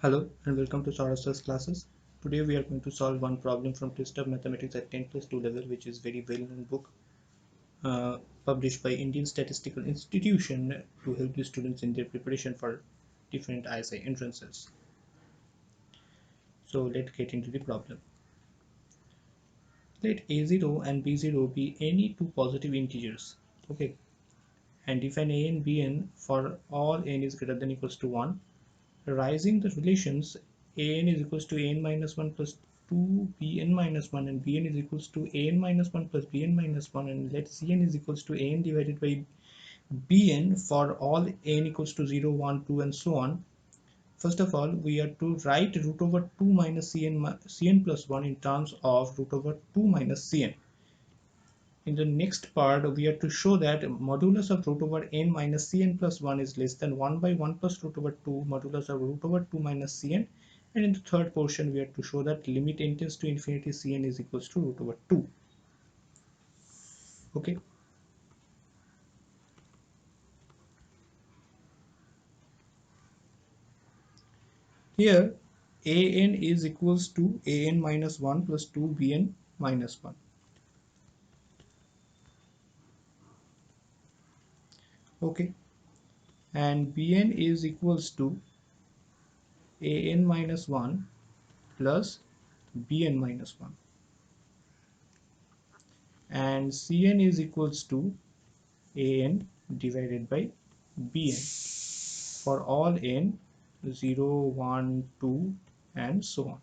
Hello and welcome to Sauras's classes. Today we are going to solve one problem from Test of Mathematics at 10+2 level, which is very well-known book published by Indian Statistical Institution to help the students in their preparation for different I.S.I entrances. So let's get into the problem. Let a0 and b0 be any two positive integers. Okay, and define a and bn for all n is greater than equals to 1. Raising the relations an is equals to an minus 1 plus 2 bn minus 1 and bn is equals to an minus 1 plus bn minus 1, and let cn is equals to an divided by bn for all n equals to 0, 1, 2 and so on. First of all, we are to write root over 2 minus cn plus 1 in terms of root over 2 minus cn. In the next part, we are to show that modulus of root over n minus cn plus 1 is less than 1 by 1 plus root over 2 modulus of root over 2 minus cn. And in the third portion, we are to show that limit n tends to infinity cn is equals to root over 2. Okay. Here, an is equals to an minus 1 plus 2 bn minus 1. Okay. And bn is equals to an minus 1 plus bn minus 1. And cn is equals to an divided by bn for all n 0, 1, 2 and so on.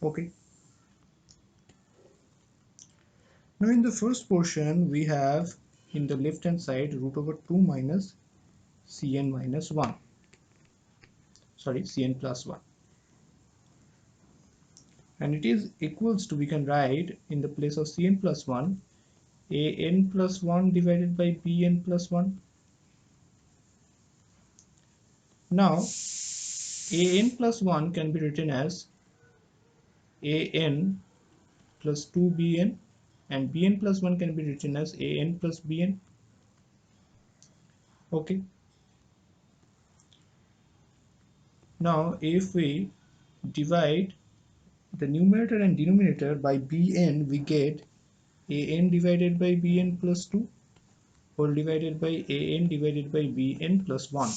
Okay. Now in the first portion we have in the left hand side root over 2 minus cn minus 1. Sorry, cn plus 1. And it is equals to, we can write in the place of cn plus 1 an plus 1 divided by bn plus 1. Now an plus 1 can be written as an plus 2bn and bn plus 1 can be written as an plus bn. Okay. Now if we divide the numerator and denominator by bn, we get an divided by bn plus 2 whole divided by an divided by bn plus 1,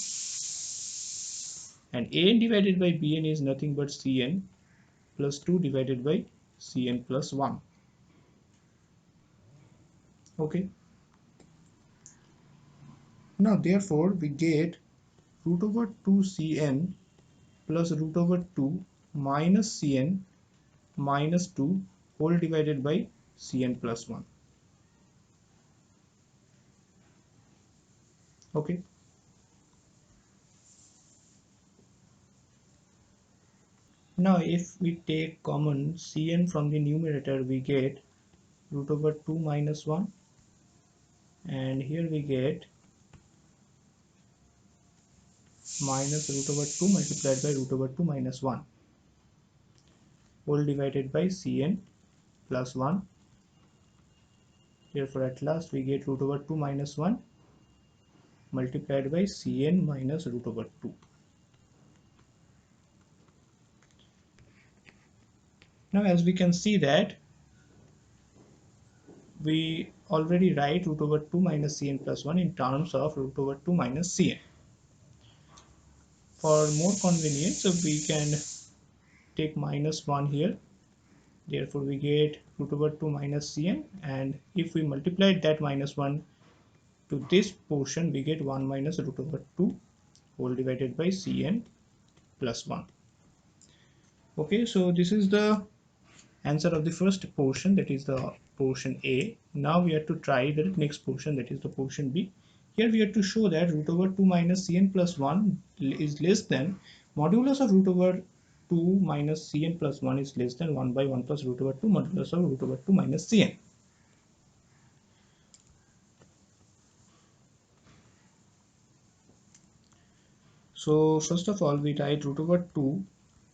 and an divided by bn is nothing but cn plus 2 divided by cn plus 1. Okay. Now therefore we get root over 2cn plus root over 2 minus cn minus 2 whole divided by cn plus 1. Okay. Now if we take common cn from the numerator, we get root over 2 minus 1, and here we get minus root over 2 multiplied by root over 2 minus 1 whole divided by cn plus 1. Therefore at last we get root over 2 minus 1 multiplied by cn minus root over 2. Now as we can see that we already write root over 2 minus cn plus 1 in terms of root over 2 minus cn. For more convenience, we can take minus 1 here. Therefore we get root over 2 minus cn, and if we multiply that minus 1 to this portion, we get 1 minus root over 2 whole divided by cn plus 1. Okay, so this is the answer of the first portion, that is the portion A. Now we have to try the next portion, that is the portion B. Here we have to show that root over 2 minus cn plus 1 is less than modulus of root over 2 minus cn plus 1 is less than 1 by 1 plus root over 2 modulus of root over 2 minus cn. So first of all we write root over 2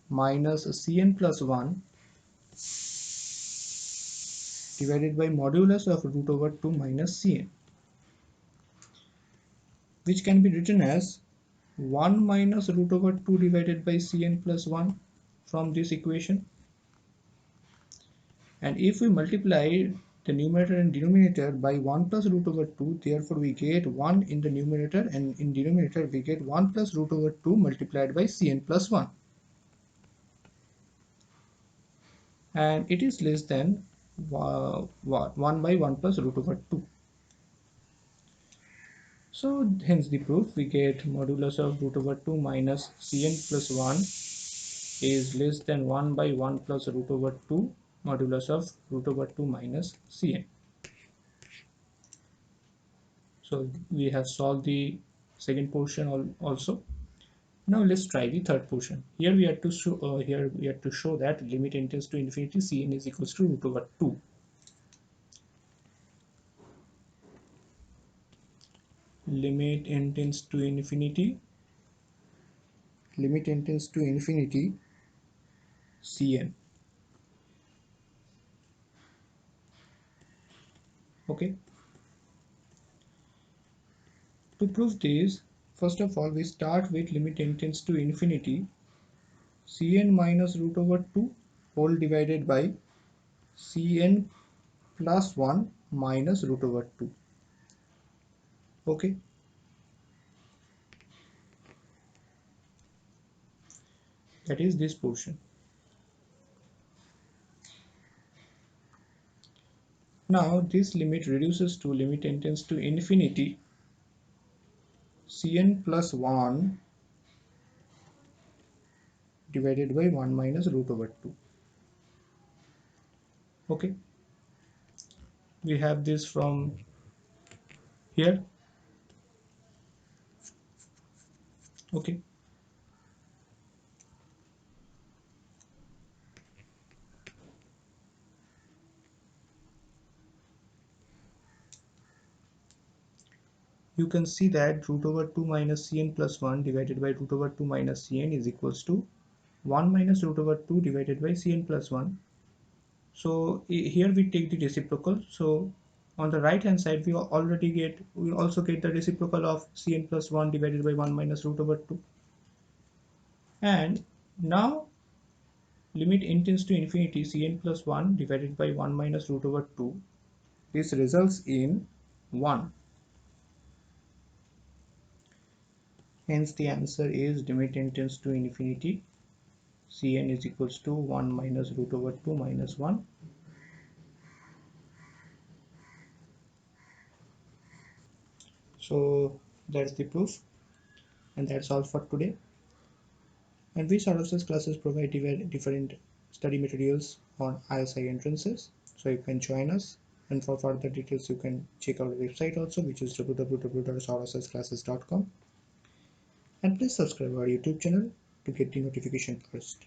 minus cn plus 1 divided by modulus of root over 2 minus cn, which can be written as 1 minus root over 2 divided by Cn plus 1 from this equation. And if we multiply the numerator and denominator by 1 plus root over 2, therefore we get 1 in the numerator, and in denominator we get 1 plus root over 2 multiplied by Cn plus 1. And it is less than 1 by 1 plus root over 2. So hence the proof, we get modulus of root over 2 minus Cn plus 1 is less than 1 by 1 plus root over 2 modulus of root over 2 minus Cn. So we have solved the second portion also. Now let's try the third portion. Here we have to show that limit n tends to infinity, Cn is equals to root over 2. Limit n tends to infinity, Cn. Okay. To prove this, first of all we start with limit n tends to infinity, Cn minus root over 2 whole divided by Cn plus 1 minus root over 2. Okay. That is this portion. Now this limit reduces to limit n tends to infinity, Cn plus 1 divided by 1 minus root over 2. Okay. We have this from here. Okay. You can see that root over 2 minus Cn plus 1 divided by root over 2 minus Cn is equals to 1 minus root over 2 divided by Cn plus 1. So here we take the reciprocal. So on the right hand side we also get the reciprocal of Cn plus 1 divided by 1 minus root over 2. And now limit n tends to infinity, Cn plus 1 divided by 1 minus root over 2. This results in 1. Hence the answer is limit n tends to infinity, Cn is equals to 1 minus root over 2 minus 1. So that's the proof, and that's all for today. And we services classes provide different study materials on I.S.I entrances, so you can join us. And for further details you can check our website also, which is www.sourcesclasses.com. And please subscribe our YouTube channel to get the notification first.